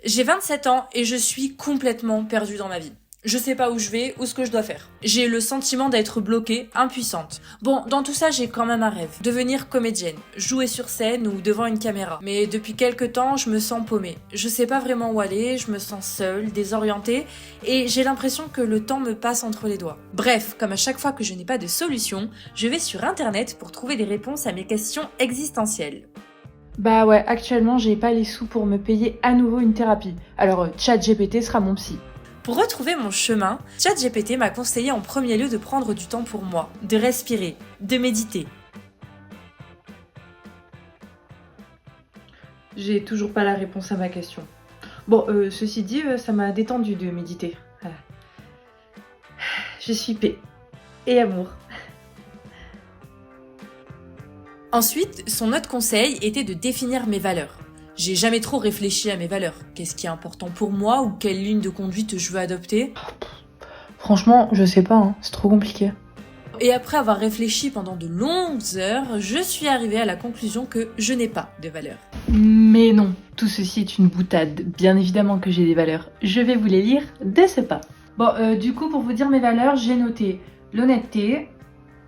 J'ai 27 ans et je suis complètement perdue dans ma vie. Je sais pas où je vais ou ce que je dois faire. J'ai le sentiment d'être bloquée, impuissante. Bon, dans tout ça, j'ai quand même un rêve. Devenir comédienne, jouer sur scène ou devant une caméra. Mais depuis quelques temps, je me sens paumée. Je sais pas vraiment où aller, je me sens seule, désorientée et j'ai l'impression que le temps me passe entre les doigts. Bref, comme à chaque fois que je n'ai pas de solution, je vais sur internet pour trouver des réponses à mes questions existentielles. Bah ouais, actuellement j'ai pas les sous pour me payer à nouveau une thérapie. Alors ChatGPT sera mon psy. Pour retrouver mon chemin, ChatGPT m'a conseillé en premier lieu de prendre du temps pour moi, de respirer, de méditer. J'ai toujours pas la réponse à ma question. Bon, ceci dit, ça m'a détendu de méditer. Voilà. Je suis paix et amour. Ensuite, son autre conseil était de définir mes valeurs. J'ai jamais trop réfléchi à mes valeurs. Qu'est-ce qui est important pour moi ou quelle ligne de conduite je veux adopter? Franchement, je sais pas, hein, c'est trop compliqué. Et après avoir réfléchi pendant de longues heures, je suis arrivée à la conclusion que je n'ai pas de valeurs. Mais non, tout ceci est une boutade. Bien évidemment que j'ai des valeurs. Je vais vous les lire de ce pas. Bon, du coup, pour vous dire mes valeurs, j'ai noté l'honnêteté,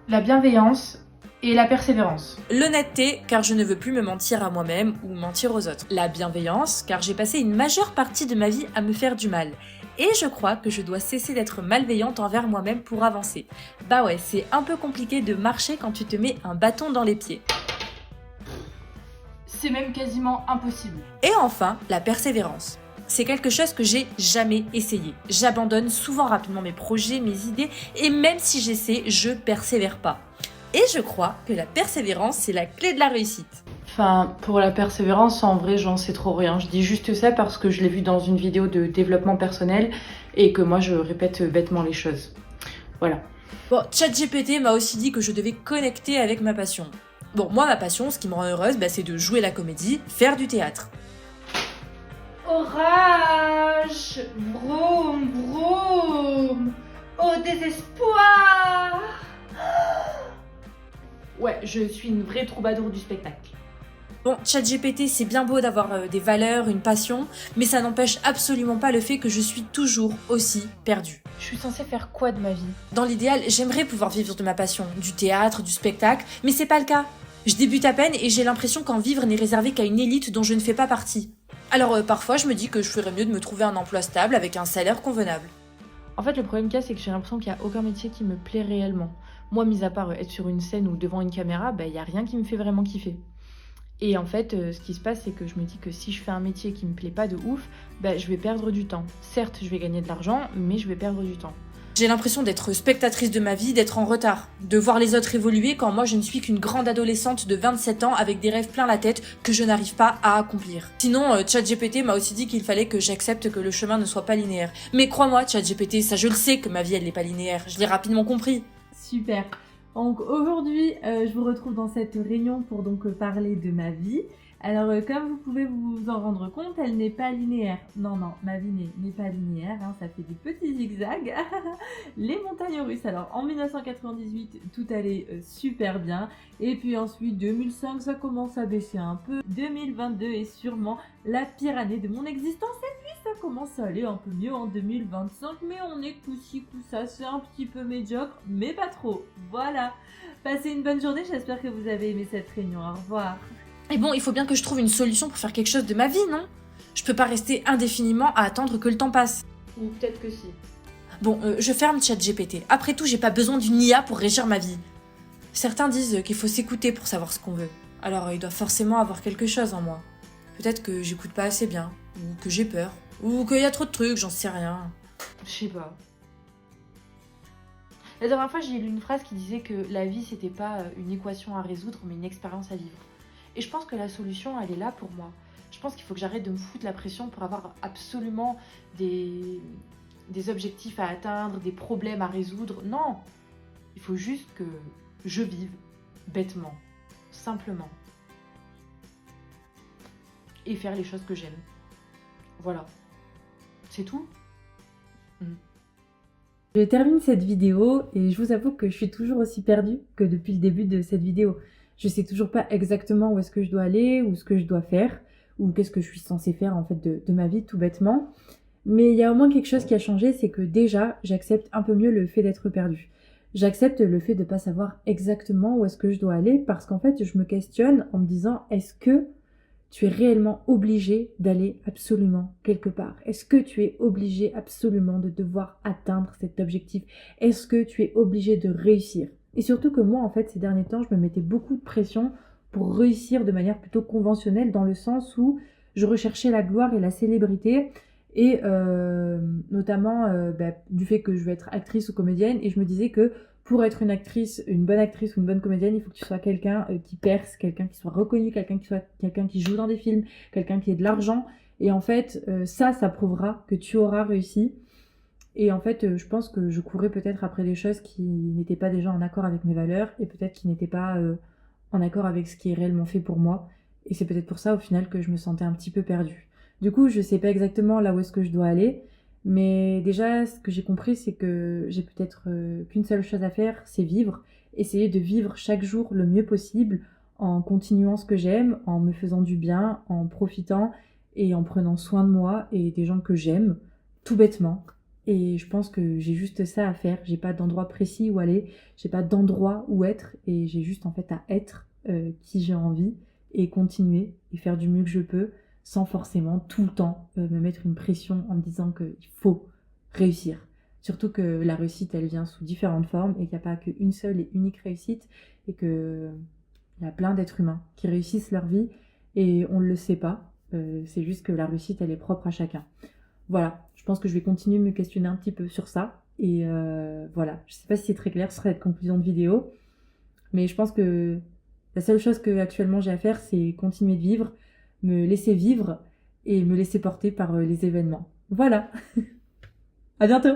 la bienveillance et la persévérance. L'honnêteté, car je ne veux plus me mentir à moi-même ou mentir aux autres. La bienveillance, car j'ai passé une majeure partie de ma vie à me faire du mal. Et je crois que je dois cesser d'être malveillante envers moi-même pour avancer. Bah ouais, c'est un peu compliqué de marcher quand tu te mets un bâton dans les pieds. C'est même quasiment impossible. Et enfin, la persévérance. C'est quelque chose que j'ai jamais essayé. J'abandonne souvent rapidement mes projets, mes idées, et même si j'essaie, je persévère pas. Et je crois que la persévérance, c'est la clé de la réussite. Enfin, pour la persévérance, en vrai, j'en sais trop rien. Je dis juste ça parce que je l'ai vu dans une vidéo de développement personnel et que moi, je répète bêtement les choses. Voilà. Bon, ChatGPT m'a aussi dit que je devais connecter avec ma passion. Bon, moi, ma passion, ce qui me rend heureuse, c'est de jouer la comédie, faire du théâtre. Orage, vroom, vroom, au désespoir. Ouais, je suis une vraie troubadour du spectacle. Bon, ChatGPT, c'est bien beau d'avoir des valeurs, une passion, mais ça n'empêche absolument pas le fait que je suis toujours aussi perdue. Je suis censée faire quoi de ma vie? Dans l'idéal, j'aimerais pouvoir vivre de ma passion, du théâtre, du spectacle, mais c'est pas le cas. Je débute à peine et j'ai l'impression qu'en vivre n'est réservé qu'à une élite dont je ne fais pas partie. Alors parfois, je me dis que je ferais mieux de me trouver un emploi stable avec un salaire convenable. En fait, le problème qu'il y a, c'est que j'ai l'impression qu'il n'y a aucun métier qui me plaît réellement. Moi, mis à part être sur une scène ou devant une caméra, il n'y a rien qui me fait vraiment kiffer. Et en fait, ce qui se passe, c'est que je me dis que si je fais un métier qui me plaît pas de ouf, je vais perdre du temps. Certes, je vais gagner de l'argent, mais je vais perdre du temps. J'ai l'impression d'être spectatrice de ma vie, d'être en retard, de voir les autres évoluer quand moi je ne suis qu'une grande adolescente de 27 ans avec des rêves plein la tête que je n'arrive pas à accomplir. Sinon, ChatGPT m'a aussi dit qu'il fallait que j'accepte que le chemin ne soit pas linéaire. Mais crois-moi, ChatGPT, ça je le sais que ma vie elle n'est pas linéaire, je l'ai rapidement compris. Super. Donc aujourd'hui, je vous retrouve dans cette réunion pour donc parler de ma vie. Alors comme vous pouvez vous en rendre compte, elle n'est pas linéaire. Non, ma vie n'est pas linéaire, hein, ça fait des petits zigzags. Les montagnes russes. Alors en 1998, tout allait super bien. Et puis ensuite, 2005, ça commence à baisser un peu. 2022 est sûrement la pire année de mon existence. Et puis ça commence à aller un peu mieux en 2025. Mais on est coup-ci, coup-ça. C'est un petit peu médiocre, mais pas trop. Voilà. Passez une bonne journée. J'espère que vous avez aimé cette réunion. Au revoir. Et bon, il faut bien que je trouve une solution pour faire quelque chose de ma vie, non? Je peux pas rester indéfiniment à attendre que le temps passe. Ou peut-être que si. Bon, je ferme ChatGPT. Après tout, j'ai pas besoin d'une IA pour régir ma vie. Certains disent qu'il faut s'écouter pour savoir ce qu'on veut. Alors, il doit forcément avoir quelque chose en moi. Peut-être que j'écoute pas assez bien, ou que j'ai peur, ou qu'il y a trop de trucs, j'en sais rien. Je sais pas. La dernière fois, j'ai lu une phrase qui disait que la vie, c'était pas une équation à résoudre, mais une expérience à vivre. Et je pense que la solution, elle est là pour moi. Je pense qu'il faut que j'arrête de me foutre la pression pour avoir absolument des objectifs à atteindre, des problèmes à résoudre. Non, il faut juste que je vive bêtement, simplement. Et faire les choses que j'aime. Voilà. C'est tout. Je termine cette vidéo et je vous avoue que je suis toujours aussi perdue que depuis le début de cette vidéo. Je sais toujours pas exactement où est-ce que je dois aller ou ce que je dois faire ou qu'est-ce que je suis censée faire en fait de ma vie tout bêtement. Mais il y a au moins quelque chose qui a changé, c'est que déjà j'accepte un peu mieux le fait d'être perdue. J'accepte le fait de pas savoir exactement où est-ce que je dois aller parce qu'en fait je me questionne en me disant est-ce que tu es réellement obligé d'aller absolument quelque part? Est-ce que tu es obligé absolument de devoir atteindre cet objectif? Est-ce que tu es obligé de réussir? Et surtout que moi, en fait, ces derniers temps, je me mettais beaucoup de pression pour réussir de manière plutôt conventionnelle, dans le sens où je recherchais la gloire et la célébrité, et notamment du fait que je veux être actrice ou comédienne, et je me disais que pour être une bonne actrice ou une bonne comédienne, il faut que tu sois quelqu'un qui perce, quelqu'un qui soit reconnu, quelqu'un qui joue dans des films, quelqu'un qui ait de l'argent. Et en fait, ça prouvera que tu auras réussi. Et en fait, je pense que je courais peut-être après des choses qui n'étaient pas déjà en accord avec mes valeurs et peut-être qui n'étaient pas en accord avec ce qui est réellement fait pour moi. Et c'est peut-être pour ça, au final, que je me sentais un petit peu perdue. Du coup, je sais pas exactement là où est-ce que je dois aller. Mais déjà, ce que j'ai compris, c'est que j'ai peut-être qu'une seule chose à faire, c'est vivre. Essayer de vivre chaque jour le mieux possible en continuant ce que j'aime, en me faisant du bien, en profitant et en prenant soin de moi et des gens que j'aime, tout bêtement. Et je pense que j'ai juste ça à faire. J'ai pas d'endroit précis où aller, j'ai pas d'endroit où être et j'ai juste en fait à être qui j'ai envie et continuer et faire du mieux que je peux, sans forcément tout le temps me mettre une pression en me disant qu'il faut réussir. Surtout que la réussite, elle vient sous différentes formes et qu'il n'y a pas qu'une seule et unique réussite et qu'il y a plein d'êtres humains qui réussissent leur vie et on ne le sait pas. C'est juste que la réussite, elle est propre à chacun. Voilà, je pense que je vais continuer de me questionner un petit peu sur ça. Et voilà, je ne sais pas si c'est très clair, ce serait la conclusion de vidéo. Mais je pense que la seule chose que actuellement j'ai à faire, c'est continuer de vivre, me laisser vivre et me laisser porter par les événements. Voilà. À bientôt.